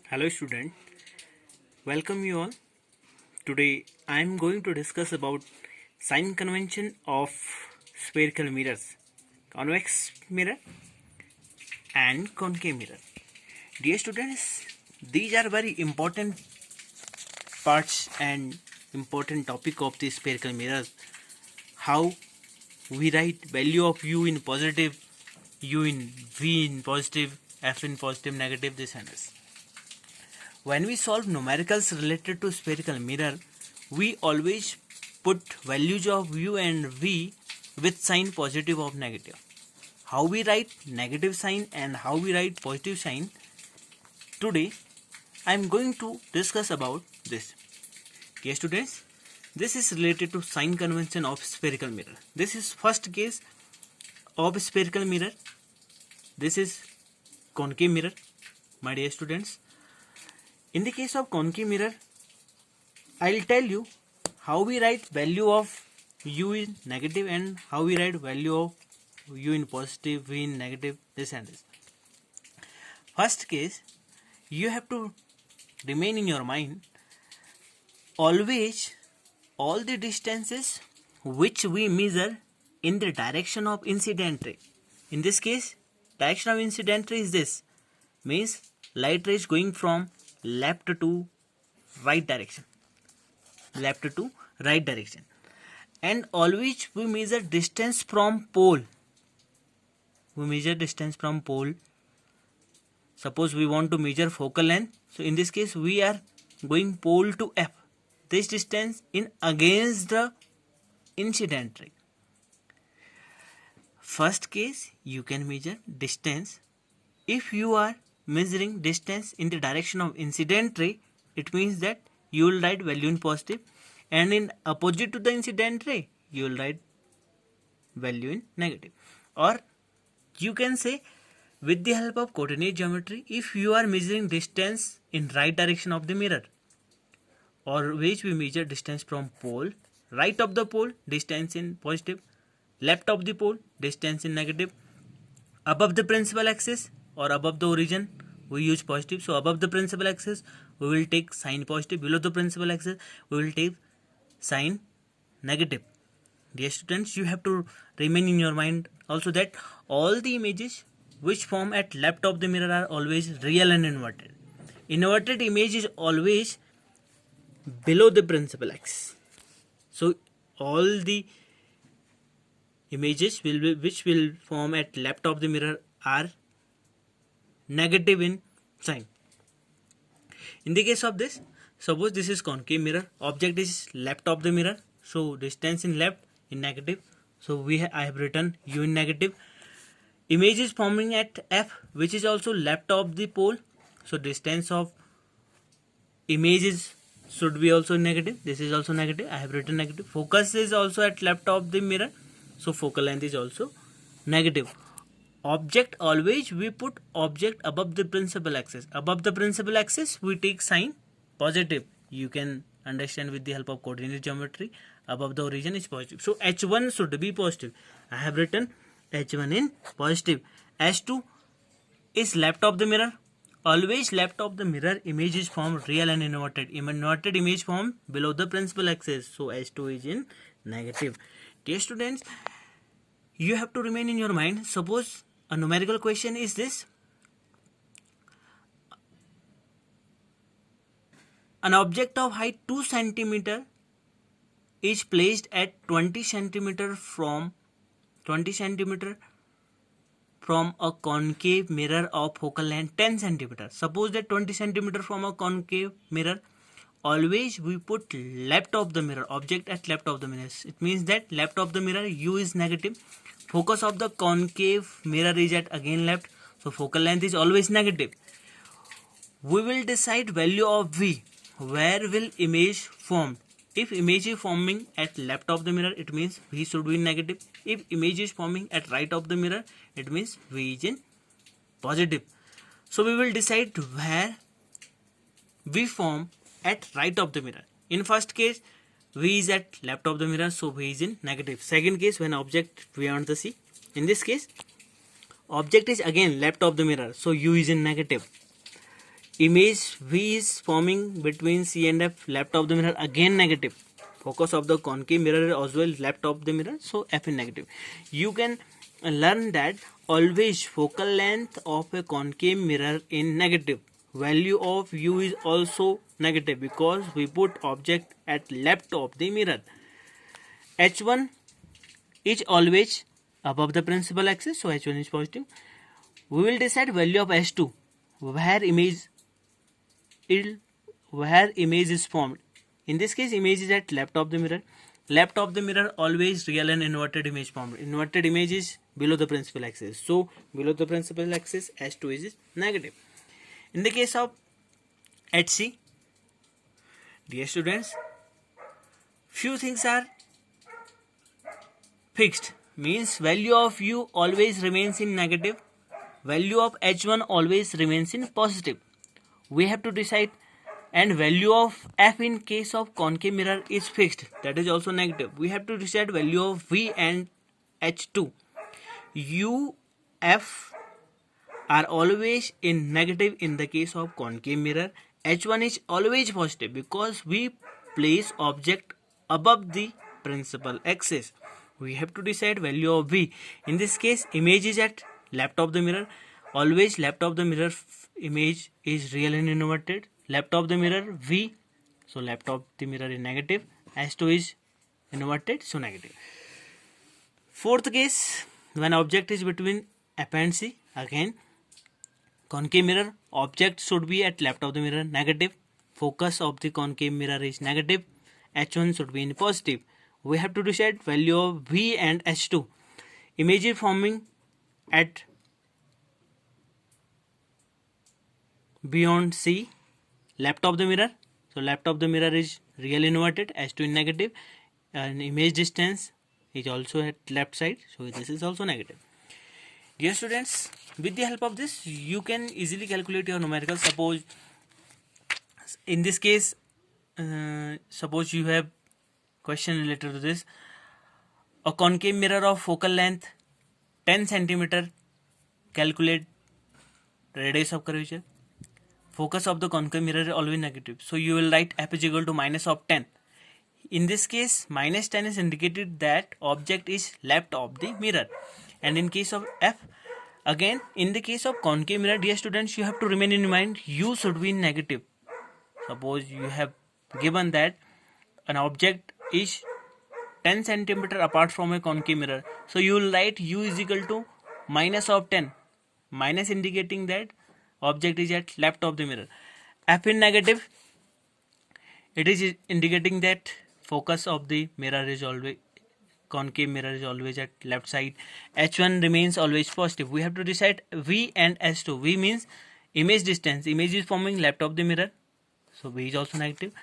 Hello student, welcome you all. Today I am going to discuss about sign convention of spherical mirrors, convex mirror and concave mirror. Dear students, these are very important parts and important topic of the spherical mirrors. How we write value of u in positive, u in v in positive, f in positive, negative, this and this. When we solve numericals related to spherical mirror, we always put values of u and v with sign positive or negative. How we write negative sign and how we write positive sign, today I am going to discuss about this. Dear students, this is related to sign convention of spherical mirror. This is first case of spherical mirror. This is concave mirror, my dear students. In the case of concave mirror, I'll tell you how we write value of u in negative and how we write value of u in positive, v in negative, this and this. First case, you have to remain in your mind always all the distances which we measure in the direction of incident ray. In this case, direction of incident ray is this, means light rays going from left to right direction, and always we measure distance from pole. Suppose we want to measure focal length, so in this case we are going pole to f, this distance in against the incident ray. First case, you can measure distance. If you are measuring distance in the direction of incident ray, it means that you will write value in positive, and in opposite to the incident ray you will write value in negative. Or you can say, with the help of coordinate geometry, if you are measuring distance in right direction of the mirror, always we measure distance from pole, right of the pole distance in positive, left of the pole distance in negative, above the principal axis or above the origin we use positive. So above the principal axis we will take sign positive, below the principal axis we will take sign negative. Dear students, you have to remain in your mind also that all the images which form at left of the mirror are always real and inverted. Inverted image is always below the principal axis. So all the images which will form at left of the mirror are negative in sign. In the case of this, suppose this is concave mirror, object is left of the mirror, so distance in left in negative, so I have written u in negative. Image is forming at f, which is also left of the pole, so distance of images should be also negative, this is also negative, I have written negative. Focus is also at left of the mirror, so focal length is also negative. Object, always we put object above the principal axis. Above the principal axis we take sign positive. You can understand with the help of coordinate geometry. Above the origin is positive, so h1 should be positive. I have written h1 in positive. h2 is left of the mirror. Always left of the mirror image is formed real and inverted. Inverted image formed below the principal axis, so h2 is in negative. Dear students, you have to remain in your mind. Suppose a numerical question is this: an object of height 2 cm is placed at 20 cm from a concave mirror of focal length 10 cm. Suppose that 20 cm from a concave mirror, always we put left of the mirror, object at left of the mirror. It means that left of the mirror u is negative. Focus of the concave mirror is at again left, so focal length is always negative. We will decide value of v. Where will image form? If image is forming at left of the mirror, it means v should be negative. If image is forming at right of the mirror, it means v is in positive. So we will decide where v form at right of the mirror. In first case, v is at left of the mirror, so v is in negative. Second case, when object beyond the sea. In this case, object is again left of the mirror, so u is in negative. image V is forming between C and F, left of the mirror again negative. Focus of the concave mirror as well left of the mirror, so F is negative. You can learn that always focal length of a concave mirror in negative. Value of U is also negative because we put object at left of the mirror. H1 is always above the principal axis, so H1 is positive. We will decide value of H2 where image is formed. In this case, image is at left of the mirror. Left of the mirror always real and inverted image formed. Inverted image is below the principal axis. So below the principal axis, H2 is negative. In the case of HC, dear students, few things are fixed. Means value of U always remains in negative. Value of H1 always remains in positive. We have to decide, and value of F in case of concave mirror is fixed, that is also negative. We have to decide value of V and H2. U, F are always in negative in the case of concave mirror. H1 is always positive because we place object above the principal axis. We have to decide value of V. In this case, image is at left of the mirror. Always left of the mirror image is real and inverted. Left of the mirror V, so left of the mirror is negative. H2 is inverted, so negative. Fourth case, when object is between F and C, again concave mirror, object should be at left of the mirror, negative. Focus of the concave mirror is negative. H1 should be in positive. We have to decide value of V and H2. Image is forming at beyond C, left of the mirror. So left of the mirror is real inverted, H2 is negative, and image distance is also at left side, so this is also negative. Dear students, with the help of this, you can easily calculate your numerical. Suppose in this case, suppose you have question related to this. A concave mirror of focal length 10 centimeter. Calculate radius of curvature. Focus of the concave mirror is always negative, so you will write F is equal to minus of 10. In this case, minus 10 is indicated that object is left of the mirror. And in case of F, again in the case of concave mirror, dear students, you have to remain in mind U should be negative. Suppose you have given that an object is 10 centimeter apart from a concave mirror, so you will write U is equal to minus of 10. Minus indicating that object is at left of the mirror. F in negative, it is indicating that focus of the mirror is always, concave mirror is always at left side. H1 remains always positive. We have to decide V and H2. V means image distance. Image is forming left of the mirror, so V is also negative.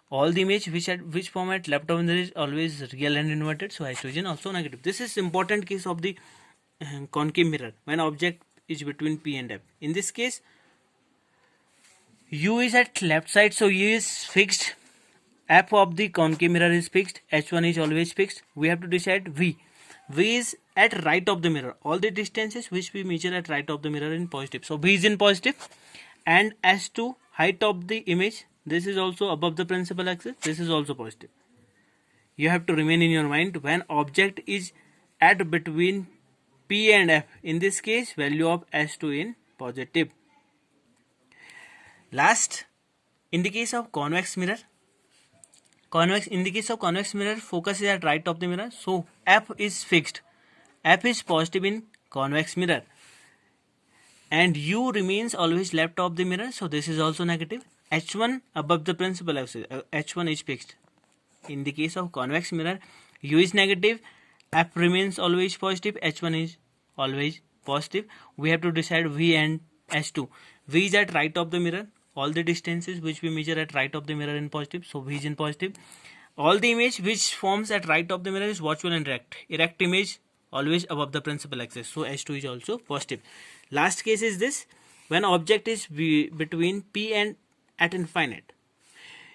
All the image which form at left of the mirror is always real and inverted, so H2 is also negative. This is important case of the concave mirror when object is between P and F. In this case, U is at left side, so U is fixed. F of the concave mirror is fixed. H1 is always fixed. We have to decide V. V is at right of the mirror. All the distances which we measure at right of the mirror in positive. So V is in positive. And H2, height of the image, this is also above the principal axis. This is also positive. You have to remain in your mind when object is at between P and F. In this case, value of H2 in positive. Last, in the case of convex mirror, in the case of convex mirror, focus is at right of the mirror, so F is fixed. F is positive in convex mirror, and U remains always left of the mirror, so this is also negative. H1 above the principal axis, H1 is fixed. In the case of convex mirror, U is negative, F remains always positive, H1 is always positive. We have to decide V and H2. V is at right of the mirror. All the distances which we measure at right of the mirror in positive, so V is in positive. All the image which forms at right of the mirror is virtual and erect. Erect image always above the principal axis, so H2 is also positive. Last case is this, when object is between P and at infinite.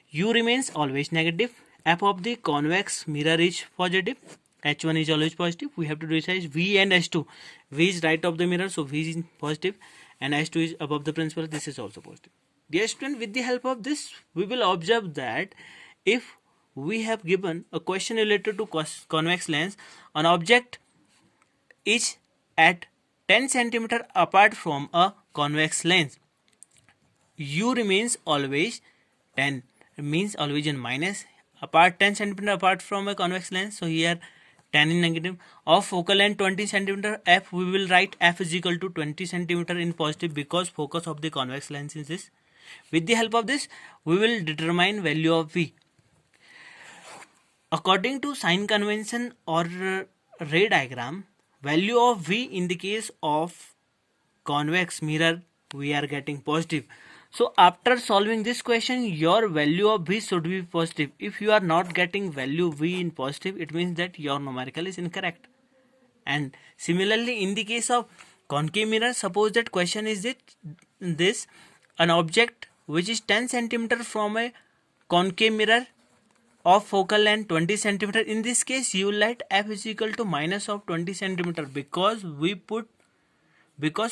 U remains always negative. F of the convex mirror is positive. H1 is always positive. We have to decide V and H2. V is right of the mirror, so V is positive, and H2 is above the principal. This is also positive. Dear student, with the help of this, we will observe that if we have given a question related to convex lens, an object is at 10 centimeter apart from a convex lens, u remains always 10, means always in minus, apart 10 centimeter apart from a convex lens, so here 10 in negative. Of focal length 20 centimeter, f, we will write f is equal to 20 centimeter in positive because focus of the convex lens is this. With the help of this, we will determine value of v. According to sign convention or ray diagram, value of v in the case of convex mirror, we are getting positive. So after solving this question, your value of v should be positive. If you are not getting value v in positive, it means that your numerical is incorrect. And similarly, in the case of concave mirror, suppose that question is this, an object which is 10 centimeter from a concave mirror of focal length 20 centimeter. In this case, you will write f is equal to minus of 20 centimeter because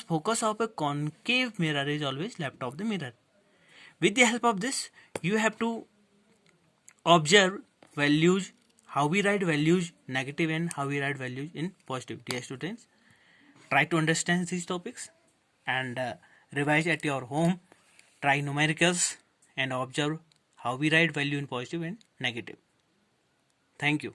focus of a concave mirror is always left of the mirror. With the help of this, you have to observe values, how we write values negative and how we write values in positive. Dear students, try to understand these topics and revise at your home. Try numericals and observe how we write value in positive and negative. Thank you.